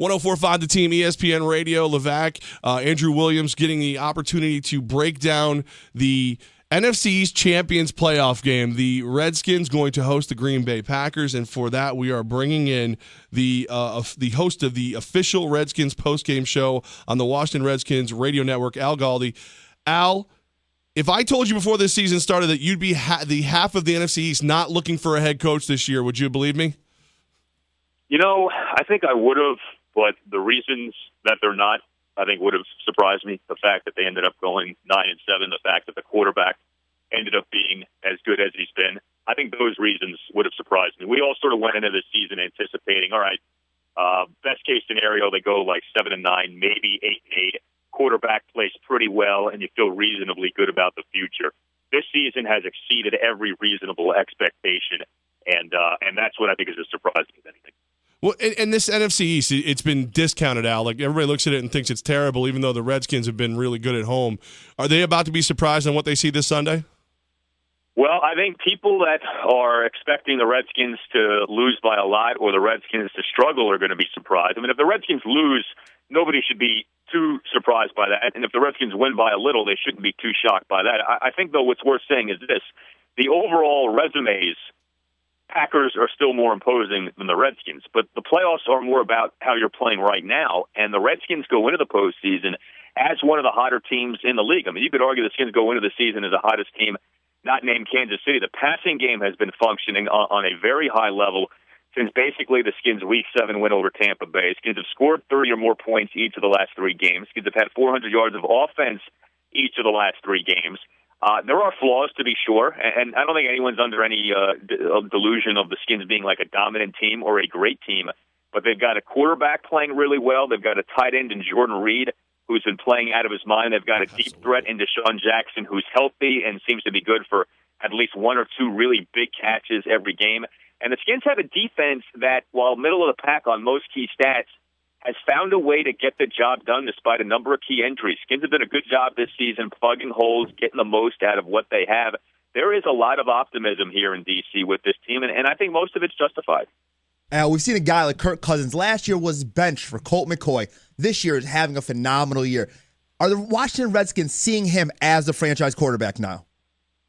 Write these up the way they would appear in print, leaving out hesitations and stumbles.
104.5 The Team, ESPN Radio, Levac, Andrew Williams getting the opportunity to break down the NFC East Champions playoff game. The Redskins going to host the Green Bay Packers, and for that we are bringing in the host of the official Redskins postgame show on the Washington Redskins radio network, Al Galdi. Al, if I told you before this season started that you'd be the half of the NFC East not looking for a head coach this year, would you believe me? You know, I think I would have, but the reasons that they're not, I think, would have surprised me. The fact that they ended up going 9-7, the fact that the quarterback ended up being as good as he's been, I think those reasons would have surprised me. We all sort of went into the season anticipating, all right, best case scenario, they go like 7-9, maybe 8-8. Quarterback plays pretty well, and you feel reasonably good about the future. This season has exceeded every reasonable expectation, and that's what I think is as surprising as anything. Well, and this NFC East, it's been discounted, Al. Like, everybody looks at it and thinks it's terrible, even though the Redskins have been really good at home. Are they about to be surprised on what they see this Sunday? Well, I think people that are expecting the Redskins to lose by a lot or the Redskins to struggle are going to be surprised. I mean, if the Redskins lose, nobody should be too surprised by that. And if the Redskins win by a little, they shouldn't be too shocked by that. I think, though, what's worth saying is this. The overall resumes, Packers are still more imposing than the Redskins, but the playoffs are more about how you're playing right now, and the Redskins go into the postseason as one of the hotter teams in the league. I mean, you could argue the Skins go into the season as the hottest team, not named Kansas City. The passing game has been functioning on a very high level since basically the Skins' Week 7 win over Tampa Bay. Skins have scored 30 or more points each of the last 3 games. Skins have had 400 yards of offense each of the last 3 games. There are flaws, to be sure, and I don't think anyone's under any delusion of the Skins being like a dominant team or a great team, but they've got a quarterback playing really well. They've got a tight end in Jordan Reed who's been playing out of his mind. They've got a deep threat in Deshaun Jackson who's healthy and seems to be good for at least 1 or 2 really big catches every game. And the Skins have a defense that, while middle of the pack on most key stats, has found a way to get the job done despite a number of key injuries. Skins have done a good job this season plugging holes, getting the most out of what they have. There is a lot of optimism here in D.C. with this team, and I think most of it's justified. We've seen a guy like Kirk Cousins. Last year was benched for Colt McCoy. This year is having a phenomenal year. Are the Washington Redskins seeing him as the franchise quarterback now?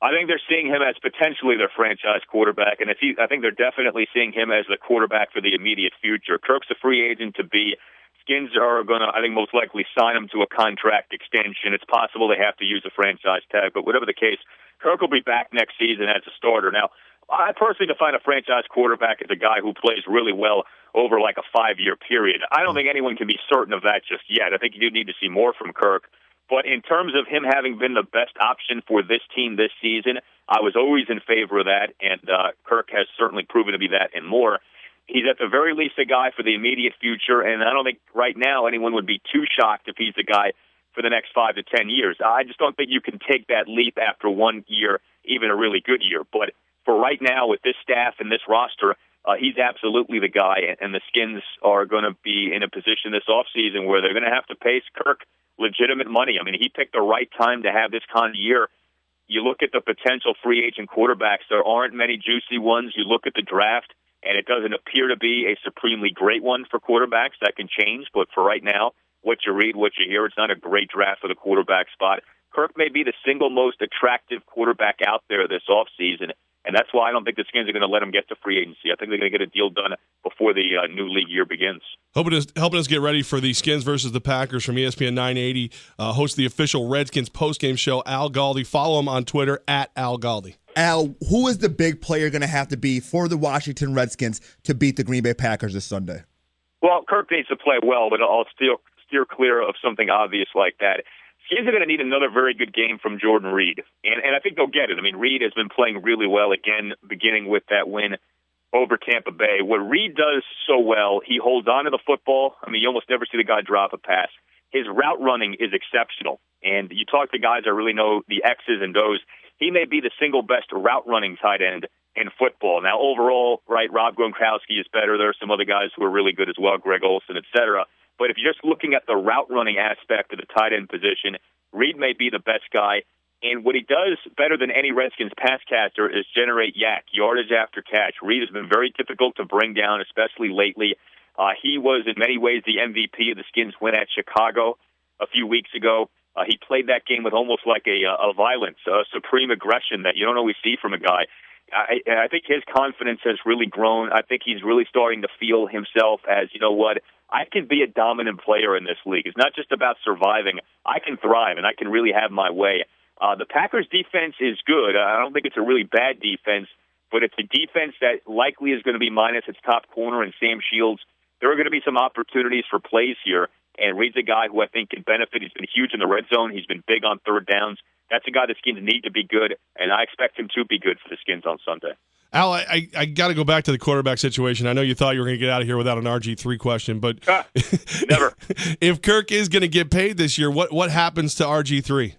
I think they're seeing him as potentially their franchise quarterback, and I think they're definitely seeing him as the quarterback for the immediate future. Kirk's a free agent to be. Skins are going to, I think, most likely sign him to a contract extension. It's possible they have to use a franchise tag, but whatever the case, Kirk will be back next season as a starter. Now, I personally define a franchise quarterback as a guy who plays really well over like a 5-year period. I don't think anyone can be certain of that just yet. I think you do need to see more from Kirk. But in terms of him having been the best option for this team this season, I was always in favor of that, and Kirk has certainly proven to be that and more. He's at the very least a guy for the immediate future, and I don't think right now anyone would be too shocked if he's the guy for the next 5 to 10 years. I just don't think you can take that leap after 1 year, even a really good year. But for right now, with this staff and this roster, he's absolutely the guy, and the Skins are going to be in a position this offseason where they're going to have to pay Kirk legitimate money. I mean, he picked the right time to have this kind of year. You look at the potential free agent quarterbacks, there aren't many juicy ones. You look at the draft, and it doesn't appear to be a supremely great one for quarterbacks. That can change, but for right now, what you read, what you hear, it's not a great draft for the quarterback spot. Kirk may be the single most attractive quarterback out there this offseason, and that's why I don't think the Skins are going to let him get to free agency. I think they're going to get a deal done before the new league year begins. Helping us get ready for the Skins versus the Packers from ESPN 980, hosts the official Redskins postgame show, Al Galdi. Follow him on Twitter, @Al Galdi. Al, who is the big player going to have to be for the Washington Redskins to beat the Green Bay Packers this Sunday? Well, Kirk needs to play well, but I'll steer clear of something obvious like that. Skins are going to need another very good game from Jordan Reed, and I think they'll get it. I mean, Reed has been playing really well again, beginning with that win over Tampa Bay. What Reed does so well, he holds on to the football. I mean, you almost never see the guy drop a pass. His route running is exceptional, and you talk to guys that really know the X's and O's. He may be the single best route running tight end in football. Now, overall, right, Rob Gronkowski is better. There are some other guys who are really good as well, Greg Olsen, et cetera. But if you're just looking at the route running aspect of the tight end position, Reed may be the best guy. And what he does better than any Redskins pass catcher is generate yardage after catch. Reed has been very difficult to bring down, especially lately. He was, in many ways, the MVP of the Skins' win at Chicago a few weeks ago. He played that game with almost like a violence, a supreme aggression that you don't always see from a guy. I think his confidence has really grown. I think he's really starting to feel himself as, you know what, I can be a dominant player in this league. It's not just about surviving. I can thrive, and I can really have my way. The Packers' defense is good. I don't think it's a really bad defense, but it's a defense that likely is going to be minus its top corner and Sam Shields. There are going to be some opportunities for plays here, and Reed's a guy who I think can benefit. He's been huge in the red zone. He's been big on third downs. That's a guy the Skins need to be good, and I expect him to be good for the Skins on Sunday. Al, I got to go back to the quarterback situation. I know you thought you were going to get out of here without an RG3 question, but never. If Kirk is going to get paid this year, what happens to RG3?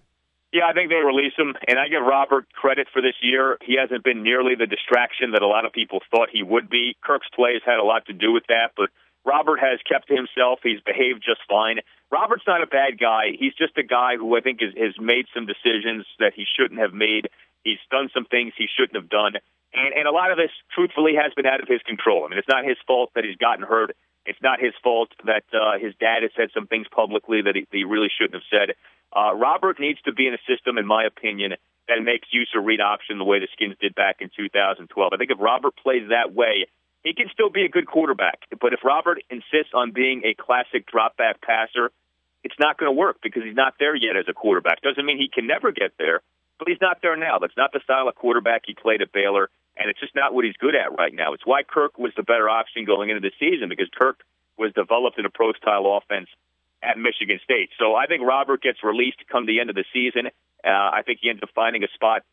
Yeah, I think they release him, and I give Robert credit for this year. He hasn't been nearly the distraction that a lot of people thought he would be. Kirk's plays had a lot to do with that, but Robert has kept to himself. He's behaved just fine. Robert's not a bad guy. He's just a guy who I think has made some decisions that he shouldn't have made. He's done some things he shouldn't have done. And a lot of this, truthfully, has been out of his control. I mean, it's not his fault that he's gotten hurt. It's not his fault that his dad has said some things publicly that he really shouldn't have said. Robert needs to be in a system, in my opinion, that makes use of read option the way the Skins did back in 2012. I think if Robert plays that way, he can still be a good quarterback. But if Robert insists on being a classic drop-back passer, it's not going to work because he's not there yet as a quarterback. Doesn't mean he can never get there, but he's not there now. That's not the style of quarterback he played at Baylor, and it's just not what he's good at right now. It's why Kirk was the better option going into the season, because Kirk was developed in a pro-style offense at Michigan State. So I think Robert gets released come the end of the season. I think he ends up finding a spot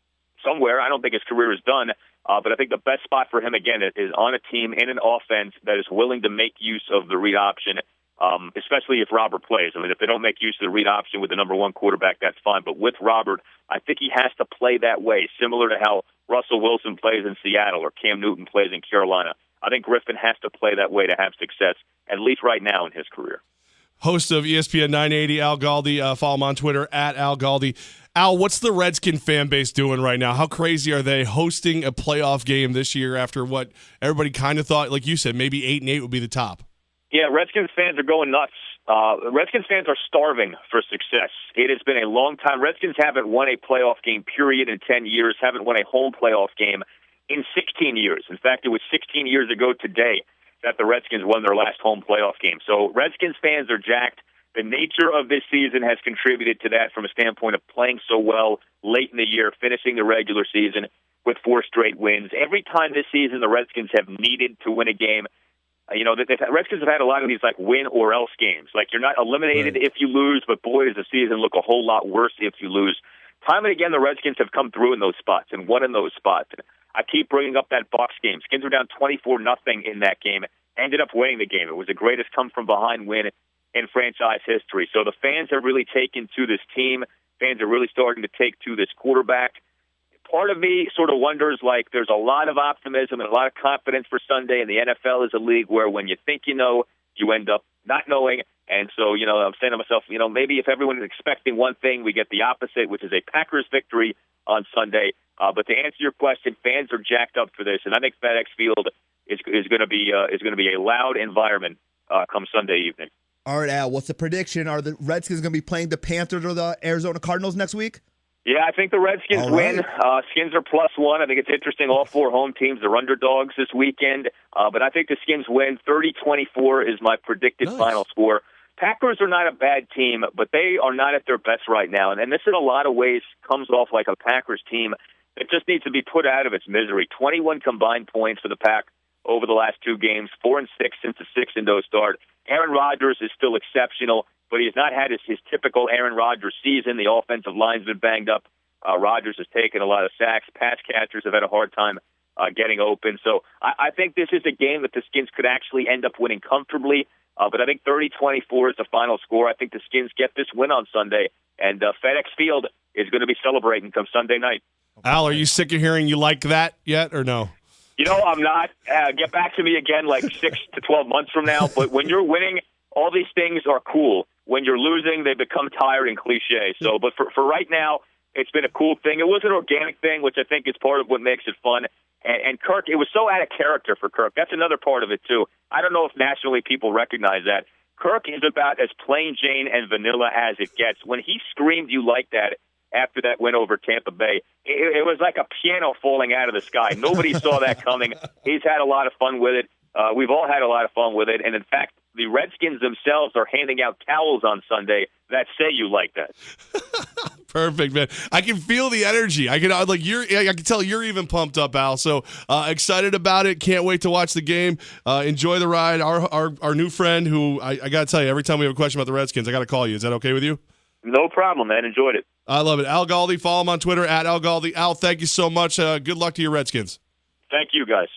somewhere. I don't think his career is done, but I think the best spot for him, again, is on a team in an offense that is willing to make use of the read option, especially if Robert plays. I mean, if they don't make use of the read option with the number one quarterback, that's fine. But with Robert, I think he has to play that way, similar to how Russell Wilson plays in Seattle or Cam Newton plays in Carolina. I think Griffin has to play that way to have success, at least right now in his career. Host of ESPN 980, Al Galdi. Follow him on Twitter, at Al Galdi. Al, what's the Redskin fan base doing right now? How crazy are they hosting a playoff game this year after what everybody kind of thought, like you said, maybe 8-8 would be the top? Yeah, Redskins fans are going nuts. Redskins fans are starving for success. It has been a long time. Redskins haven't won a playoff game, period, in 10 years, haven't won a home playoff game in 16 years. In fact, it was 16 years ago today that the Redskins won their last home playoff game. So Redskins fans are jacked. The nature of this season has contributed to that from a standpoint of playing so well late in the year, finishing the regular season with 4 straight wins. Every time this season the Redskins have needed to win a game, the Redskins have had a lot of these like win or else games. Like you're not eliminated if you lose, but boy, does the season look a whole lot worse if you lose. Time and again, the Redskins have come through in those spots and won in those spots. I keep bringing up that Bucs game. Skins were down 24-0 in that game. Ended up winning the game. It was the greatest come-from-behind win in franchise history. So the fans have really taken to this team. Fans are really starting to take to this quarterback. Part of me sort of wonders, like, there's a lot of optimism and a lot of confidence for Sunday, and the NFL is a league where when you think you know, you end up not knowing. And so, I'm saying to myself, maybe if everyone is expecting one thing, we get the opposite, which is a Packers victory on Sunday. But to answer your question, fans are jacked up for this, and I think FedEx Field is going to be a loud environment come Sunday evening. All right, Al, what's the prediction? Are the Redskins going to be playing the Panthers or the Arizona Cardinals next week? Yeah, I think the Redskins win. Skins are +1. I think it's interesting. All 4 home teams are underdogs this weekend. But I think the Skins win. 30-24 is my predicted final score. Packers are not a bad team, but they are not at their best right now. And this in a lot of ways comes off like a Packers team that just needs to be put out of its misery. 21 combined points for the Pack over the last 2 games, 4-6 since the 6-0 start. Aaron Rodgers is still exceptional, but he has not had his typical Aaron Rodgers season. The offensive line's been banged up. Rodgers has taken a lot of sacks. Pass catchers have had a hard time getting open. So I think this is a game that the Skins could actually end up winning comfortably. But I think 30-24 is the final score. I think the Skins get this win on Sunday, and FedEx Field is going to be celebrating come Sunday night. Al, are you sick of hearing you like that yet or no? I'm not. Get back to me again like 6 to 12 months from now. But when you're winning, all these things are cool. When you're losing, they become tired and cliche. So, but for right now, It's been a cool thing. It was an organic thing, which I think is part of what makes it fun. And Kirk, it was so out of character for Kirk. That's another part of it, too. I don't know if nationally people recognize that. Kirk is about as plain Jane and vanilla as it gets. When he screamed "you like that" after that win over Tampa Bay, it was like a piano falling out of the sky. Nobody saw that coming. He's had a lot of fun with it. We've all had a lot of fun with it. And, in fact, the Redskins themselves are handing out towels on Sunday that say "you like that." Perfect, man. I can feel the energy. I can tell you're even pumped up, Al. So excited about it. Can't wait to watch the game. Enjoy the ride. Our new friend, who I got to tell you, every time we have a question about the Redskins, I got to call you. Is that okay with you? No problem, man. Enjoyed it. I love it. Al Galdi. Follow him on Twitter @Al Galdi. Al, thank you so much. Good luck to your Redskins. Thank you, guys.